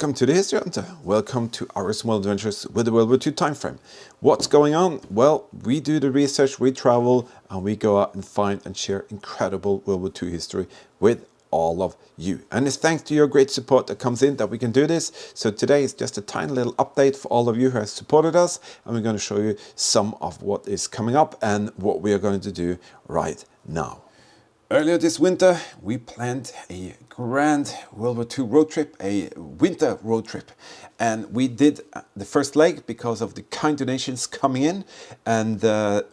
Welcome to the History Hunter. Welcome to our small adventures with the World War II time frame. What's going on? Well, we do the research, we travel, and we go out and find and share incredible World War II history with all of you. And it's thanks to your great support that comes in that we can do this. So today is just a tiny little update for all of you who have supported us, and we're going to show you some of what is coming up and what we are going to do right now. Earlier this winter, we planned a grand World War II road trip, a winter road trip. And we did the first leg because of the kind donations coming in. And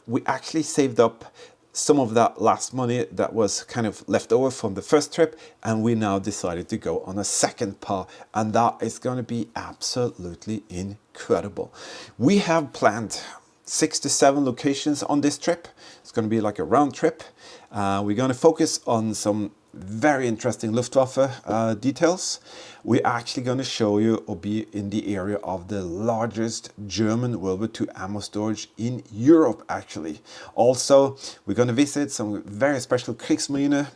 we actually saved up some of that last money that was kind of left over from the first trip. And we now decided to go on a second part. And that is going to be absolutely incredible. We have planned 6 to 7 locations on this trip. It's going to be like a round trip. We're going to focus on some very interesting Luftwaffe details. We're actually going to show you or be in the area of the largest German World War II ammo storage in Europe, actually. Also, we're going to visit some very special Kriegsmarine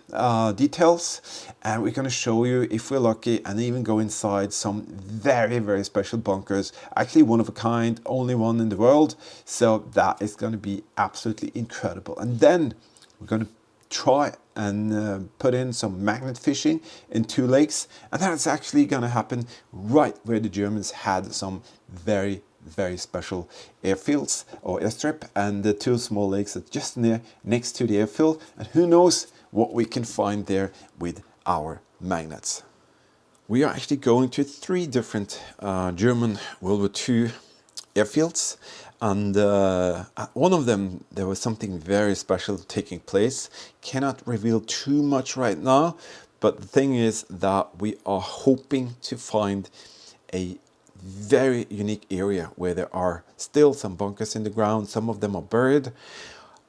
details, and we're going to show you, if we're lucky, and even go inside some very, very special bunkers. Actually, one of a kind, only one in the world. So that is going to be absolutely incredible. And then we're going to try and put in some magnet fishing in 2 lakes, and that's actually going to happen right where the Germans had some very, very special airfields or airstrip, and the 2 small lakes are just next to the airfield, and who knows what we can find there with our magnets. We are actually going to 3 different German World War II airfields, and at one of them there was something very special taking place. Cannot reveal too much right now, but the thing is that we are hoping to find a very unique area where there are still some bunkers in the ground. Some of them are buried.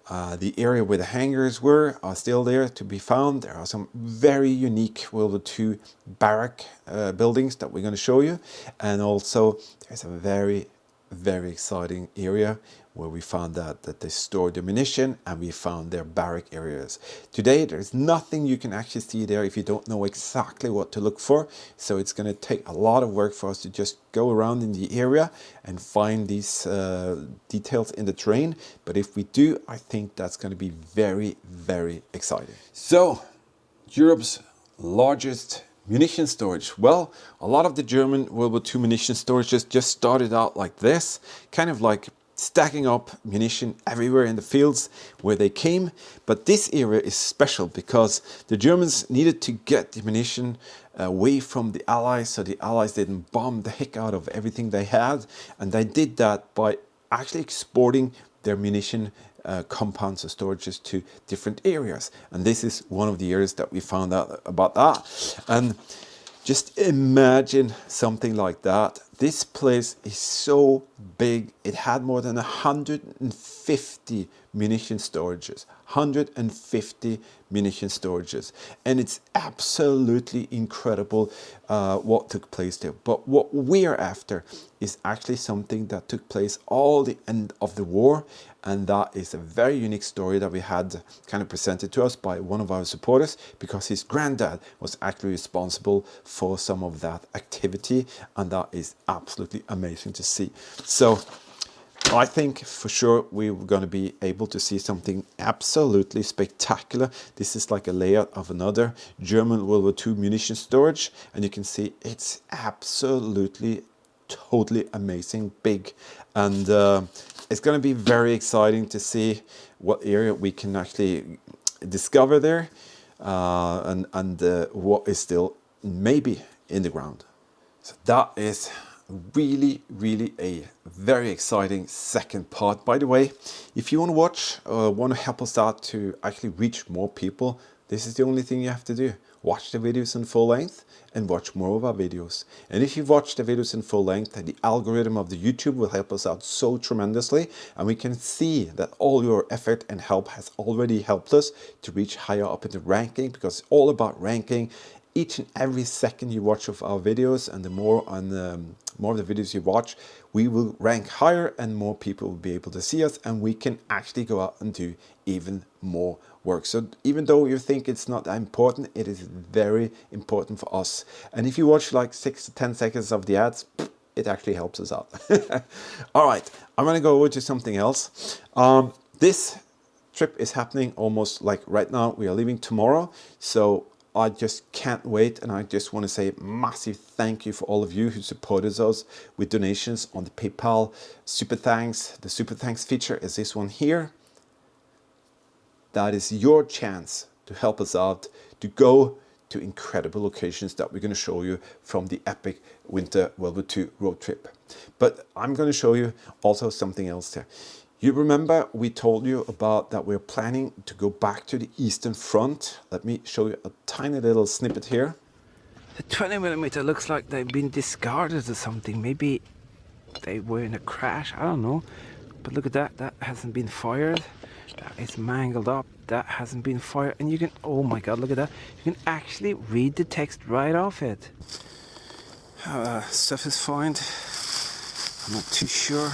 The area where the hangars were are still there to be found. There are some very unique World War II barrack buildings that we're going to show you, and also there's a very exciting area where we found out that they stored their munition, and we found their barrack areas. Today there's nothing you can actually see there if you don't know exactly what to look for, so it's going to take a lot of work for us to just go around in the area and find these details in the terrain. But if we do, I think that's going to be very, very exciting. So, Europe's largest munition storage. Well, a lot of the German World War II munition storages just started out like this, kind of like stacking up munition everywhere in the fields where they came. But this area is special because the Germans needed to get the munition away from the Allies, so the Allies didn't bomb the heck out of everything they had, and they did that by actually exporting their munition compounds or storages to different areas, and this is one of the areas that we found out about that. And just imagine something like that. This place is so big. It had more than 150 munition storages. 150 munition storages, and it's absolutely incredible what took place there. But what we are after is actually something that took place all the end of the war, and that is a very unique story that we had kind of presented to us by one of our supporters, because his granddad was actually responsible for some of that activity, and that is absolutely amazing to see. So I think for sure we're going to be able to see something absolutely spectacular. This is like a layout of another German World War II munition storage, and you can see it's absolutely totally amazing big, and it's going to be very exciting to see what area we can actually discover there, and what is still maybe in the ground. So that is really a very exciting second part. By the way, if you want to watch or want to help us out to actually reach more people, this is the only thing you have to do. Watch the videos in full length and watch more of our videos. And if you watch the videos in full length, the algorithm of the YouTube will help us out so tremendously, and we can see that all your effort and help has already helped us to reach higher up in the ranking, because it's all about ranking. Each and every second you watch of our videos, and the more on more of the videos you watch, we will rank higher and more people will be able to see us, and we can actually go out and do even more work. So even though you think it's not that important, it is very important for us. And if you watch like 6 to 10 seconds of the ads, it actually helps us out. All right, I'm gonna go over to something else. This trip is happening almost like right now. We are leaving tomorrow, so I just can't wait, and I just want to say a massive thank you for all of you who supported us with donations on the PayPal super thanks. The super thanks feature is this one here. That is your chance to help us out to go to incredible locations that we're going to show you from the epic winter World War II road trip. But I'm going to show you also something else there. You remember we told you about that we're planning to go back to the Eastern Front. Let me show you a tiny little snippet here. The 20mm looks like they've been discarded or something. Maybe they were in a crash, I don't know. But look at that, that hasn't been fired. That is mangled up, that hasn't been fired. And you can, oh my god, look at that. You can actually read the text right off it. Stuff is fine. I'm not too sure.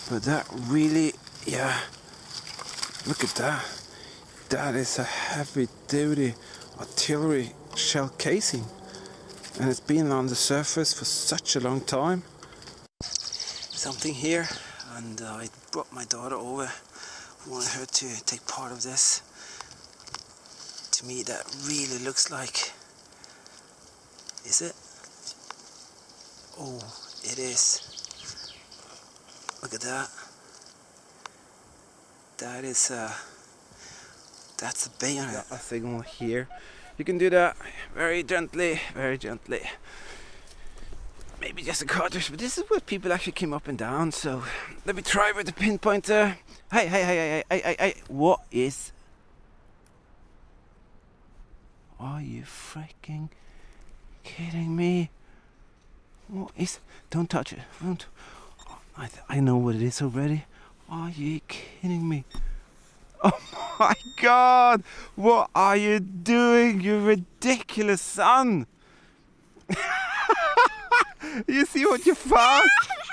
But that really, yeah, look at that. That is a heavy duty artillery shell casing. And it's been on the surface for such a long time. Something here, and I brought my daughter over. I wanted her to take part of this. To me that really looks like, is it? Oh, it is. Look at that. That is that's a bayonet. A signal here. You can do that very gently, very gently. Maybe just a cartridge, but this is what people actually came up and down. So let me try with the pinpointer. Hey, what is? Are you freaking kidding me? What is? Don't touch it. Don't. I know what it is already. Are you kidding me? Oh my god! What are you doing, you ridiculous son? You see what you found?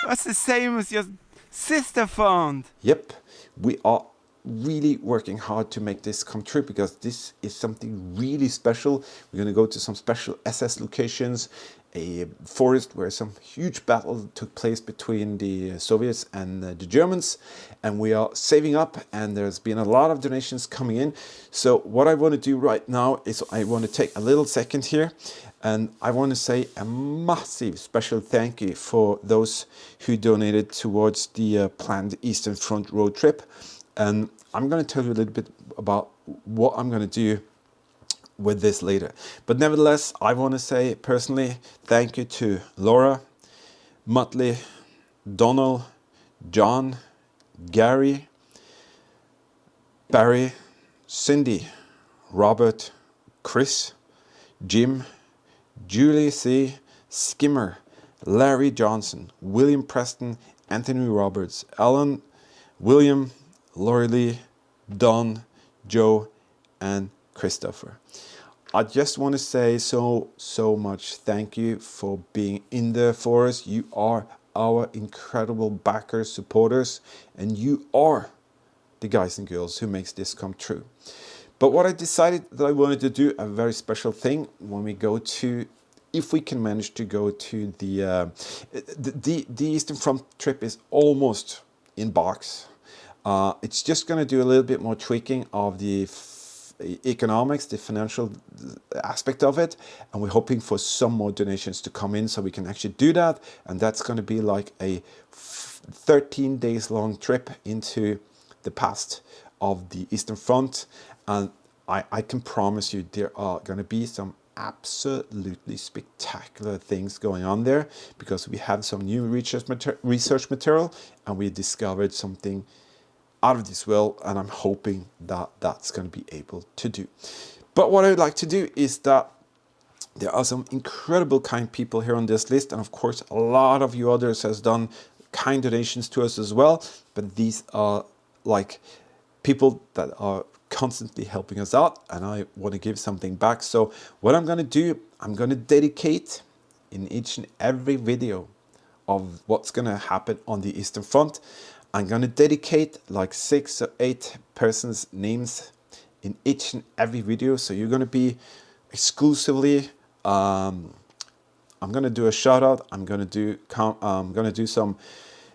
That's the same as your sister found. Yep, we are really working hard to make this come true, because this is something really special. We're going to go to some special SS locations, a forest where some huge battle took place between the Soviets and the Germans, and we are saving up, and there's been a lot of donations coming in. So what I want to do right now is I want to take a little second here, and I want to say a massive special thank you for those who donated towards the planned Eastern Front road trip. And I'm going to tell you a little bit about what I'm going to do with this later. But nevertheless, I want to say personally thank you to Laura, Muttley, Donald, John, Gary, Barry, Cindy, Robert, Chris, Jim, Julie C., Skimmer, Larry Johnson, William Preston, Anthony Roberts, Alan, William, Lori Lee, Don, Joe, and Christopher. I just want to say so much thank you for being in there for us. You are our incredible backers, supporters, and you are the guys and girls who makes this come true. But what I decided that I wanted to do a very special thing when we go to, if we can manage to go to the Eastern Front trip is almost in box. It's just going to do a little bit more tweaking of the economics, the financial aspect of it, and we're hoping for some more donations to come in so we can actually do that. And that's going to be like a 13 days long trip into the past of the Eastern Front, and I can promise you there are going to be some absolutely spectacular things going on there, because we have some new research material and we discovered something out of this world, and I'm hoping that that's going to be able to do. But what I would like to do is that there are some incredible kind people here on this list, and of course a lot of you others has done kind donations to us as well, but these are like people that are constantly helping us out, and I want to give something back. So what I'm going to do, I'm going to dedicate in each and every video of what's going to happen on the Eastern Front. I'm going to dedicate like 6 or 8 persons' names in each and every video. So you're going to be exclusively, I'm going to do a shout out. I'm going to do some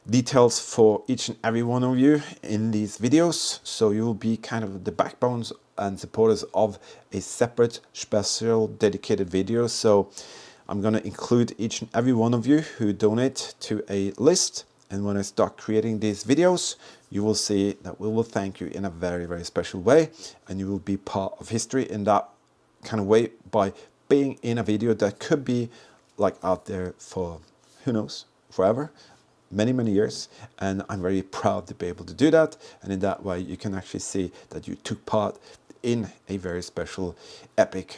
details for each and every one of you in these videos. So you will be kind of the backbones and supporters of a separate special dedicated video. So I'm going to include each and every one of you who donate to a list. And when I start creating these videos, you will see that we will thank you in a very, very special way. And you will be part of history in that kind of way by being in a video that could be like out there for, who knows, forever, many, many years. And I'm very proud to be able to do that. And in that way, you can actually see that you took part in a very special, epic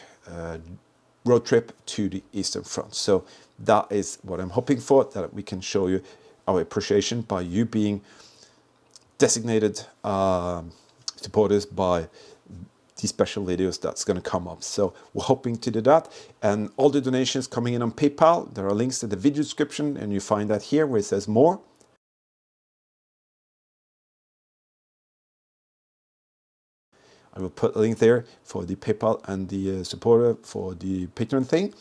road trip to the Eastern Front. So that is what I'm hoping for, that we can show you our appreciation by you being designated supporters by these special videos that's going to come up. So we're hoping to do that. And all the donations coming in on PayPal, there are links in the video description, and you find that here where it says more. I will put a link there for the PayPal and the supporter for the Patreon thing.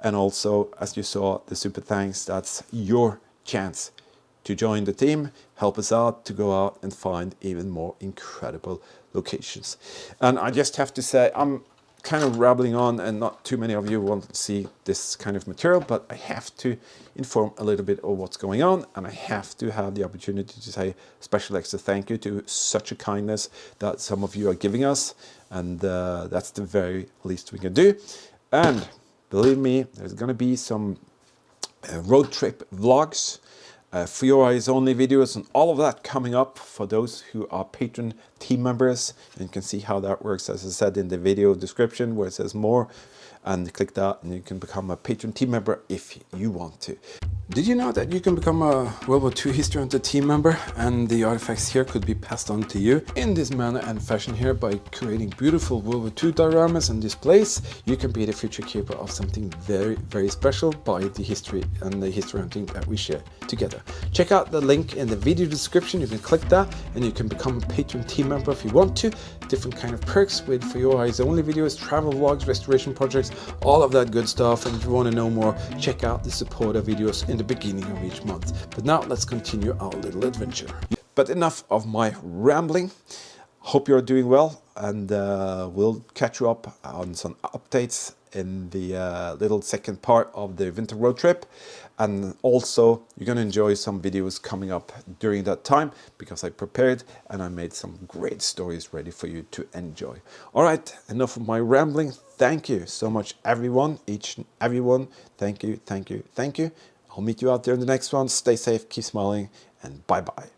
And also, as you saw, the super thanks, that's your chance to join the team, help us out to go out and find even more incredible locations. And I just have to say, I'm kind of rambling on, and not too many of you want to see this kind of material, but I have to inform a little bit of what's going on, and I have to have the opportunity to say special extra thank you to such a kindness that some of you are giving us, and that's the very least we can do. And believe me, there's going to be some road trip vlogs, for your eyes only videos, and all of that coming up for those who are Patreon team members. And you can see how that works, as I said in the video description where it says more, and click that and you can become a Patreon team member if you want to. Did you know that you can become a World War II History Hunter team member, and the artifacts here could be passed on to you in this manner and fashion here by creating beautiful World War II dioramas and displays? You can be the future keeper of something very, very special by the history and the history hunting that we share together. Check out the link in the video description. You can click that and you can become a Patreon team member if you want to. Different kind of perks with for your eyes only videos, travel vlogs, restoration projects, all of that good stuff. And if you want to know more, check out the supporter videos in the beginning of each month. But now let's continue our little adventure. But enough of my rambling. Hope you're doing well, and we'll catch you up on some updates in the little second part of the winter road trip. And also you're going to enjoy some videos coming up during that time, because I prepared and I made some great stories ready for you to enjoy. All right, enough of my rambling. Thank you so much, everyone, each and everyone. Thank you, thank you, thank you. I'll meet you out there in the next one. Stay safe, keep smiling, and bye-bye.